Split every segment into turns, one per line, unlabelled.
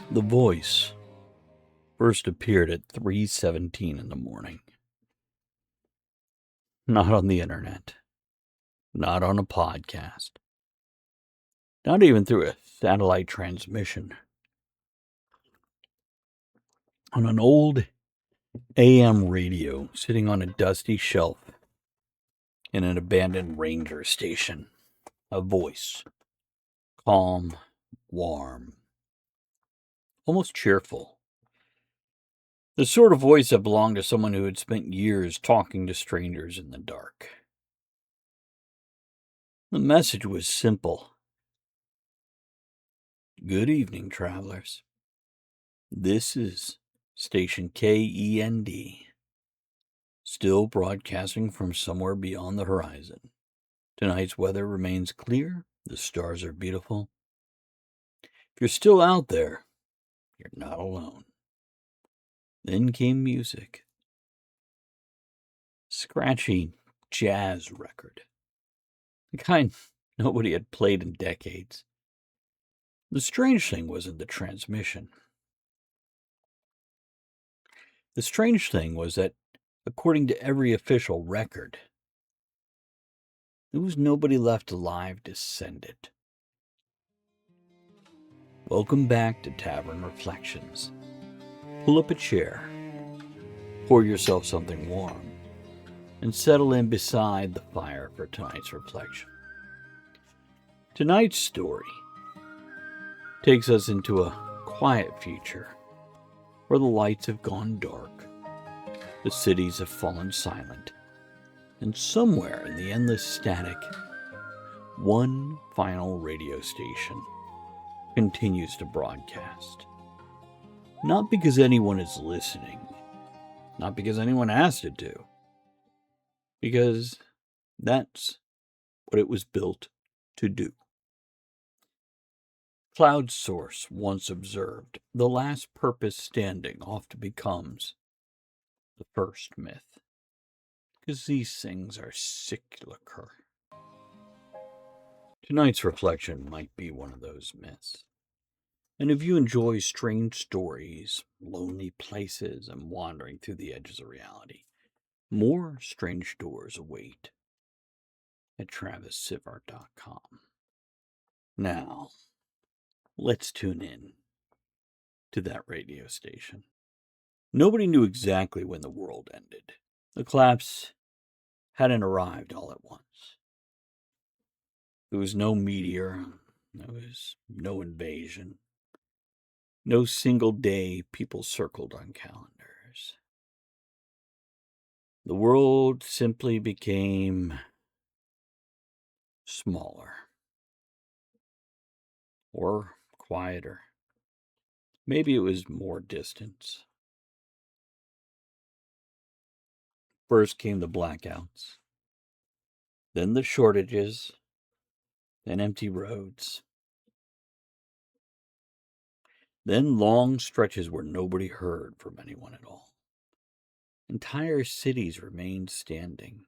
The voice first appeared at 3:17 in the morning. Not on the internet. Not on a podcast. Not even through a satellite transmission. On an old AM radio sitting on a dusty shelf in an abandoned ranger station. A voice. Calm, warm, almost cheerful. The sort of voice that belonged to someone who had spent years talking to strangers in the dark. The message was simple. Good evening, travelers. This is Station KEND, still broadcasting from somewhere beyond the horizon. Tonight's weather remains clear. The stars are beautiful. If you're still out there, you're not alone. Then came music. Scratchy jazz record. The kind nobody had played in decades. The strange thing wasn't the transmission. The strange thing was that, according to every official record, there was nobody left alive to send it. Welcome back to Tavern Reflections. Pull up a chair, pour yourself something warm, and settle in beside the fire for tonight's reflection. Tonight's story takes us into a quiet future where the lights have gone dark, the cities have fallen silent, and somewhere in the endless static, one final radio station continues to broadcast. Not because anyone is listening, not because anyone asked it to, because that's what it was built to do. Cloud Source once observed, the last purpose standing often becomes the first myth, because these things are cyclical. Tonight's reflection might be one of those myths. And if you enjoy strange stories, lonely places, and wandering through the edges of reality, more strange doors await at TravisSivart.com. Now, let's tune in to that radio station. Nobody knew exactly when the world ended. The collapse hadn't arrived all at once. There was no meteor, there was no invasion, no single day people circled on calendars. The world simply became smaller or quieter. Maybe it was more distance. First came the blackouts, then the shortages, then empty roads, then long stretches where nobody heard from anyone at all. Entire cities remained standing.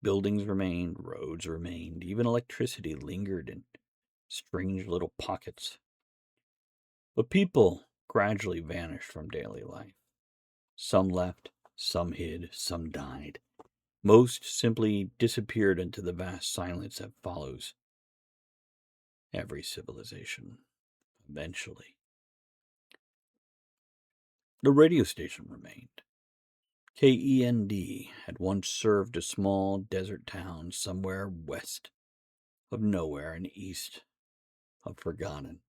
Buildings remained, roads remained, even electricity lingered in strange little pockets. But people gradually vanished from daily life. Some left, some hid, some died. Most simply disappeared into the vast silence that follows every civilization, eventually. The radio station remained. KEND had once served a small desert town somewhere west of nowhere and east of Forgotten.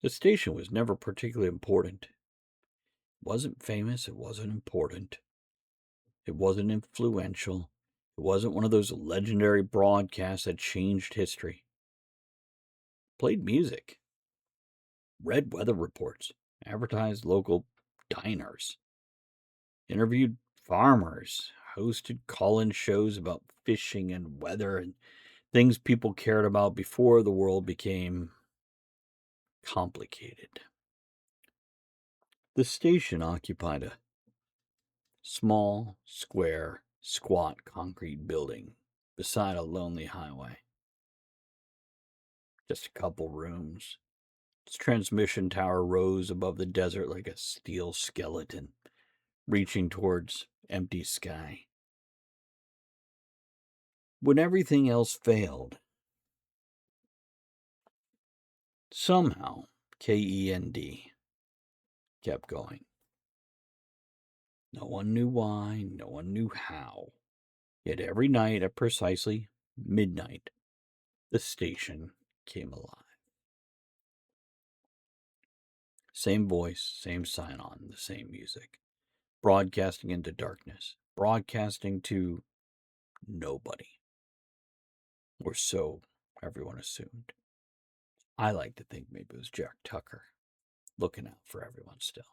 The station was never particularly important. It wasn't famous, it wasn't important. It wasn't influential. It wasn't one of those legendary broadcasts that changed history. It played music, read weather reports, advertised local diners, interviewed farmers, hosted call-in shows about fishing and weather and things people cared about before the world became complicated. The station occupied a small, square, squat concrete building beside a lonely highway. Just a couple rooms, Its transmission tower rose above the desert like a steel skeleton, reaching towards empty sky. When everything else failed, somehow KEND kept going. No one knew why, no one knew how. Yet every night at precisely midnight, the station came alive. Same voice, same sign on, the same music. Broadcasting into darkness, broadcasting to nobody. Or so everyone assumed. I like to think maybe it was Jack Tucker looking out for everyone still.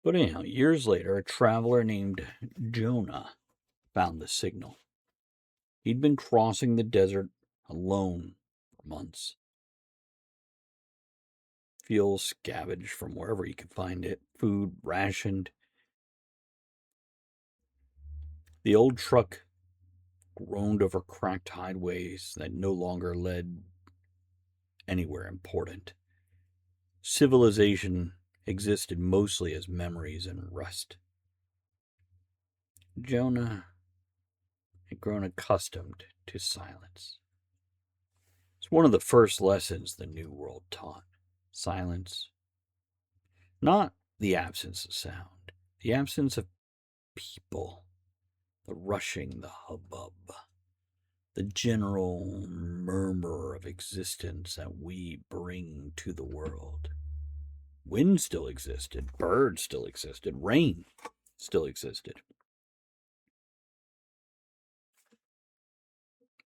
But anyhow, years later, a traveler named Jonah found the signal. He'd been crossing the desert alone for months. Fuel scavenged from wherever he could find it, food rationed. The old truck groaned over cracked highways that no longer led anywhere important. Civilization existed mostly as memories and rust. Jonah had grown accustomed to silence. It's one of the first lessons the New World taught. Silence. Not the absence of sound, the absence of people, the rushing, the hubbub, the general murmur of existence that we bring to the world. Wind still existed, birds still existed, rain still existed.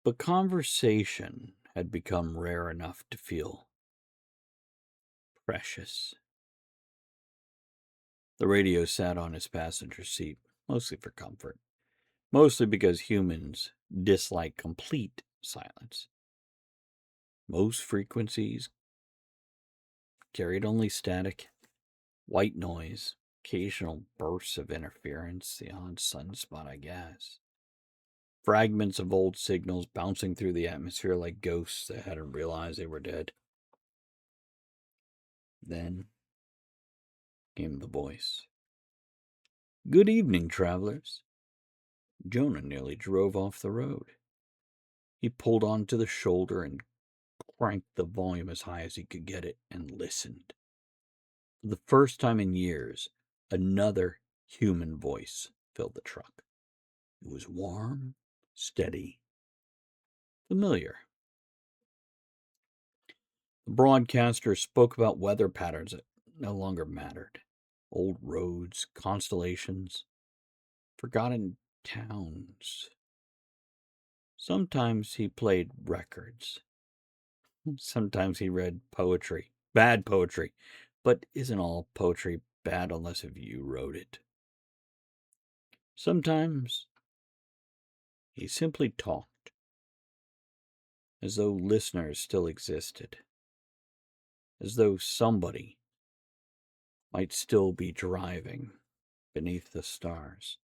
But conversation had become rare enough to feel precious. The radio sat on his passenger seat, mostly for comfort, mostly because humans dislike complete silence. Most frequencies carried only static, white noise, occasional bursts of interference, the odd sunspot, I guess. Fragments of old signals bouncing through the atmosphere like ghosts that hadn't realized they were dead. Then came the voice. "Good evening, travelers." Jonah nearly drove off the road. He pulled onto the shoulder and cranked the volume as high as he could get it and listened. For the first time in years, another human voice filled the truck. It was warm, steady, familiar. The broadcaster spoke about weather patterns that no longer mattered. Old roads, constellations, forgotten towns. Sometimes he played records. Sometimes he read poetry. Bad poetry. But isn't all poetry bad unless if you wrote it? Sometimes he simply talked, as though listeners still existed, as though somebody might still be driving beneath the stars.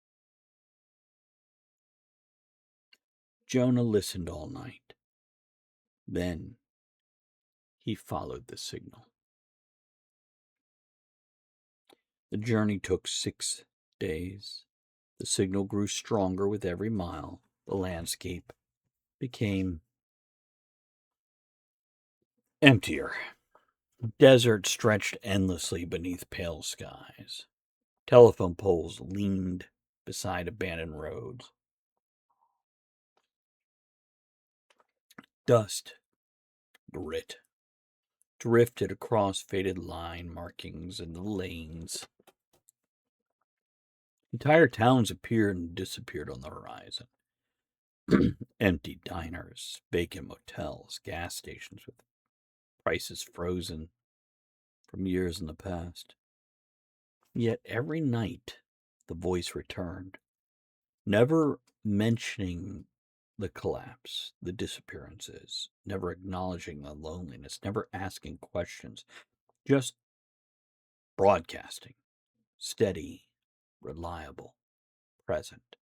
Jonah listened all night. Then he followed the signal. The journey took 6 days. The signal grew stronger with every mile. The landscape became emptier. Desert stretched endlessly beneath pale skies. Telephone poles leaned beside abandoned roads. Dust, grit, drifted across faded line markings in the lanes. Entire towns appeared and disappeared on the horizon. Empty diners, vacant motels, gas stations with prices frozen from years in the past. Yet every night the voice returned, never mentioning the collapse, the disappearances, never acknowledging the loneliness, never asking questions, just broadcasting, steady, reliable, present.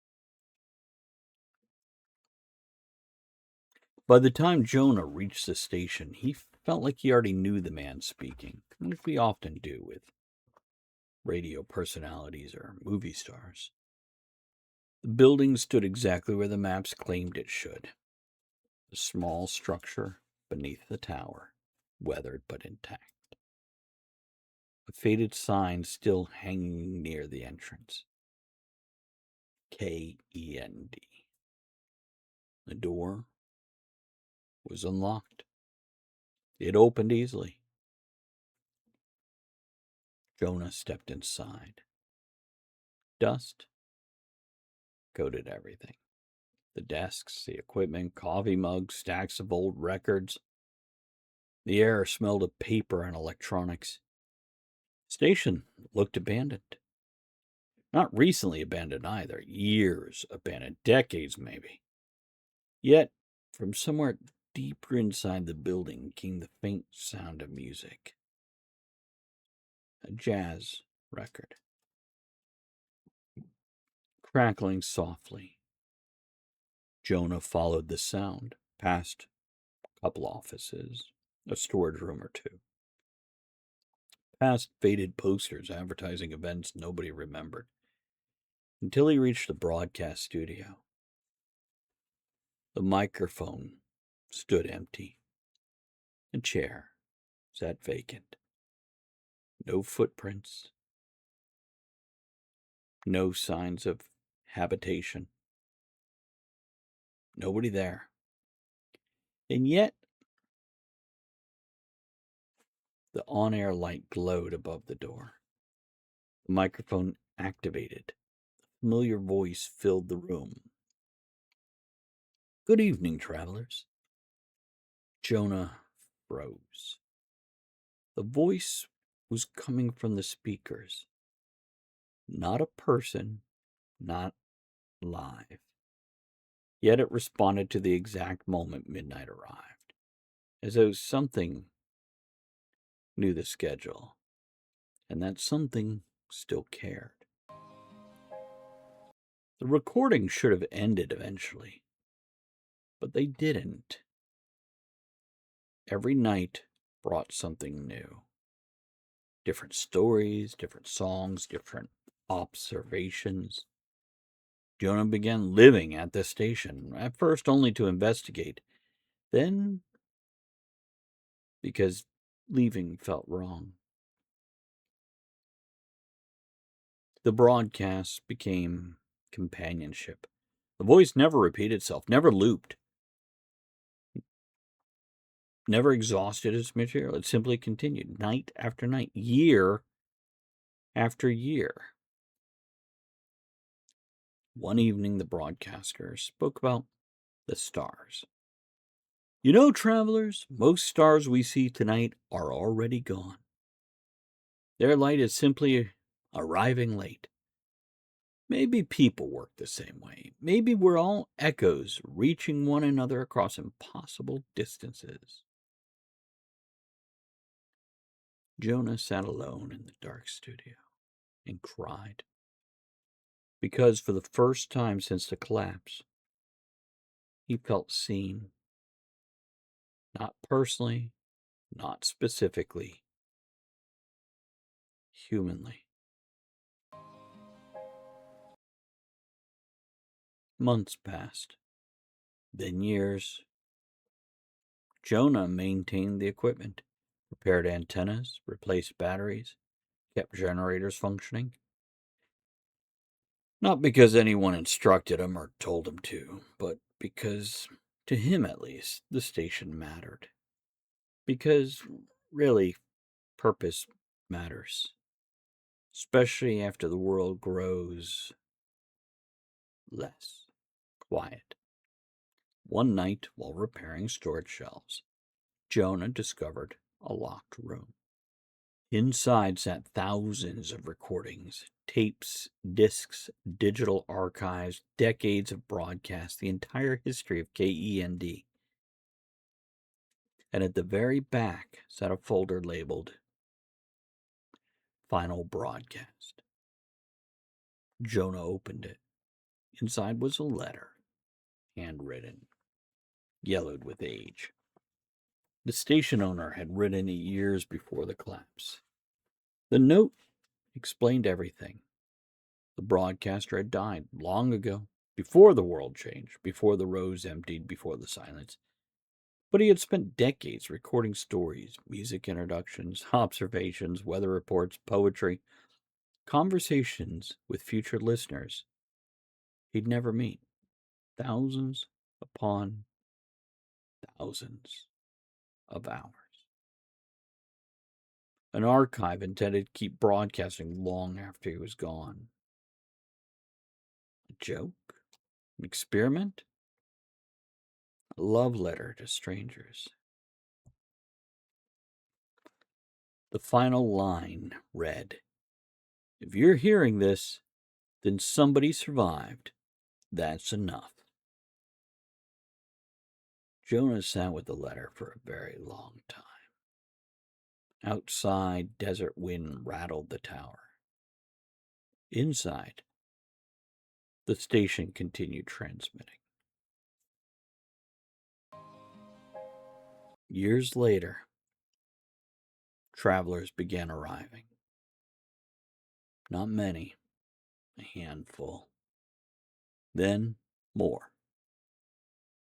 By the time Jonah reached the station, he felt like he already knew the man speaking, like we often do with radio personalities or movie stars. The building stood exactly where the maps claimed it should. A small structure beneath the tower, weathered but intact. A faded sign still hanging near the entrance. KEND. The door was unlocked. It opened easily. Jonah stepped inside. Dust coated everything. The desks, the equipment, coffee mugs, stacks of old records. The air smelled of paper and electronics. The station looked abandoned. Not recently abandoned either. Years abandoned. Decades, maybe. Yet, from somewhere deeper inside the building came the faint sound of music. A jazz record. Crackling softly. Jonah followed the sound, past a couple offices, a storage room or two, past faded posters advertising events nobody remembered, until he reached the broadcast studio. The microphone stood empty. The chair sat vacant. No footprints. No signs of habitation. Nobody there. And yet, the on-air light glowed above the door. The microphone activated. A familiar voice filled the room. "Good evening, travelers." Jonah froze. The voice was coming from the speakers. Not a person, not live. Yet it responded to the exact moment midnight arrived, as though something knew the schedule, and that something still cared. The recording should have ended eventually, but they didn't. Every night brought something new. Different stories, different songs, different observations. Jonah began living at the station, at first only to investigate, then because leaving felt wrong. The broadcast became companionship. The voice never repeated itself, never looped, never exhausted its material. It simply continued night after night, year after year. One evening, the broadcaster spoke about the stars. "You know, travelers, most stars we see tonight are already gone. Their light is simply arriving late. Maybe people work the same way. Maybe we're all echoes reaching one another across impossible distances." Jonah sat alone in the dark studio and cried. Because for the first time since the collapse, he felt seen. Not personally, not specifically, humanly. Months passed, then years. Jonah maintained the equipment, repaired antennas, replaced batteries, kept generators functioning. Not because anyone instructed him or told him to, but because, to him at least, the station mattered. Because, really, purpose matters, especially after the world grows less quiet. One night, while repairing storage shelves, Jonah discovered a locked room. Inside sat thousands of recordings, tapes, discs, digital archives, decades of broadcasts, the entire history of KEND. And at the very back sat a folder labeled Final Broadcast. Jonah opened it. Inside was a letter, handwritten, yellowed with age. The station owner had written it years before the collapse. The note explained everything. The broadcaster had died long ago, before the world changed, before the rows emptied, before the silence. But he had spent decades recording stories, music introductions, observations, weather reports, poetry, conversations with future listeners he'd never meet. Thousands upon thousands of hours. An archive intended to keep broadcasting long after he was gone. A joke? An experiment? A love letter to strangers. The final line read, "If you're hearing this, then somebody survived. That's enough." Jonah sat with the letter for a very long time. Outside, desert wind rattled the tower. Inside, the station continued transmitting. Years later, travelers began arriving. Not many, a handful. Then more.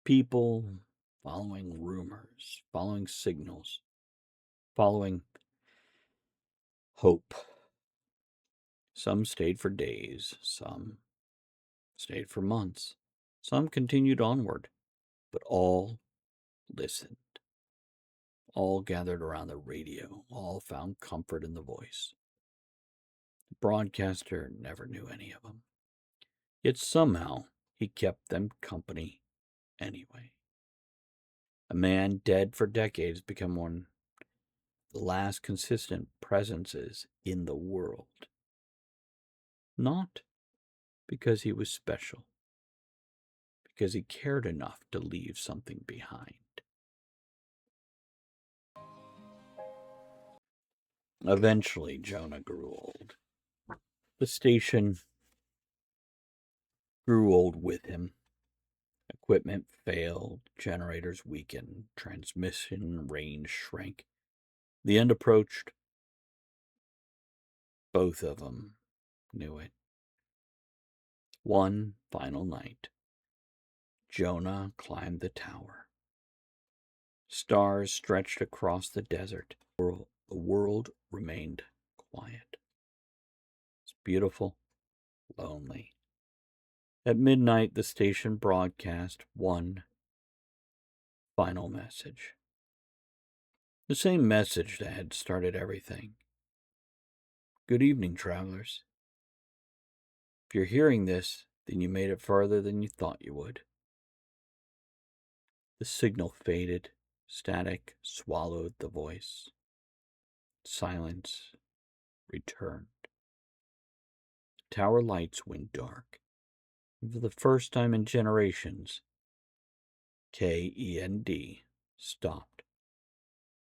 People following rumors, following signals, following hope. Some stayed for days, some stayed for months, some continued onward, but all listened. All gathered around the radio, all found comfort in the voice. The broadcaster never knew any of them, yet somehow he kept them company anyway. A man dead for decades became one of the last consistent presences in the world. Not because he was special, because he cared enough to leave something behind. Eventually, Jonah grew old. The station grew old with him. Equipment failed, generators weakened, transmission range shrank. The end approached. Both of them knew it. One final night, Jonah climbed the tower. Stars stretched across the desert. The world remained quiet. It's beautiful, lonely. At midnight, the station broadcast one final message. The same message that had started everything. Good evening, travelers. If you're hearing this, then you made it farther than you thought you would. The signal faded. Static swallowed the voice. Silence returned. The tower lights went dark. And for the first time in generations, KEND stopped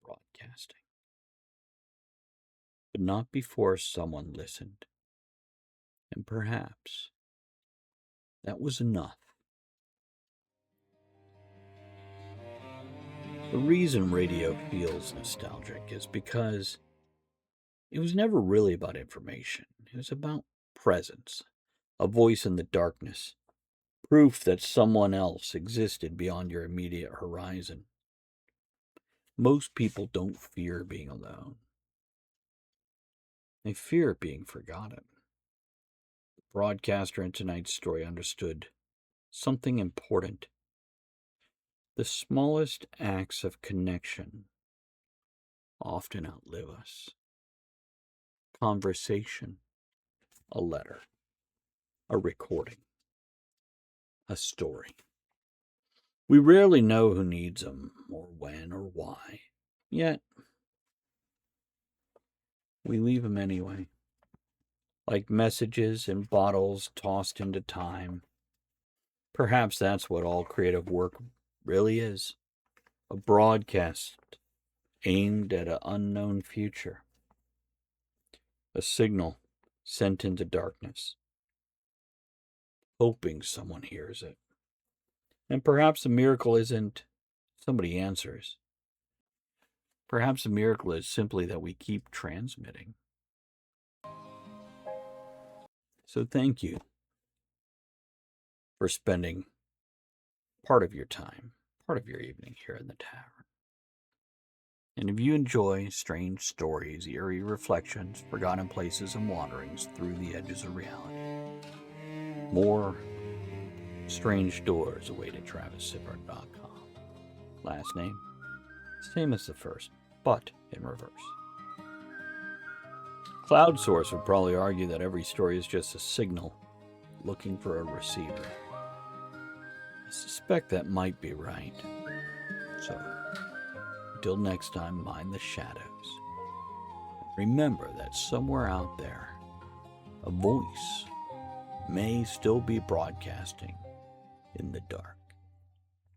broadcasting. But not before someone listened. And perhaps that was enough. The reason radio feels nostalgic is because it was never really about information. It was about presence, a voice in the darkness, proof that someone else existed beyond your immediate horizon. Most people don't fear being alone. They fear being forgotten. The broadcaster in tonight's story understood something important. The smallest acts of connection often outlive us. Conversation, a letter, a recording, a story. We rarely know who needs them, or when, or why. Yet, we leave them anyway. Like messages in bottles tossed into time. Perhaps that's what all creative work really is. A broadcast aimed at an unknown future. A signal sent into darkness, hoping someone hears it. And perhaps the miracle isn't somebody answers. Perhaps the miracle is simply that we keep transmitting. So thank you for spending part of your time, part of your evening here in the tavern. And if you enjoy strange stories, eerie reflections, forgotten places, and wanderings through the edges of reality, more strange doors await at TravisSivart.com. Last name, same as the first, but in reverse. Cloud Source would probably argue that every story is just a signal looking for a receiver. I suspect that might be right. So, until next time, mind the shadows. Remember that somewhere out there, a voice may still be broadcasting in the dark.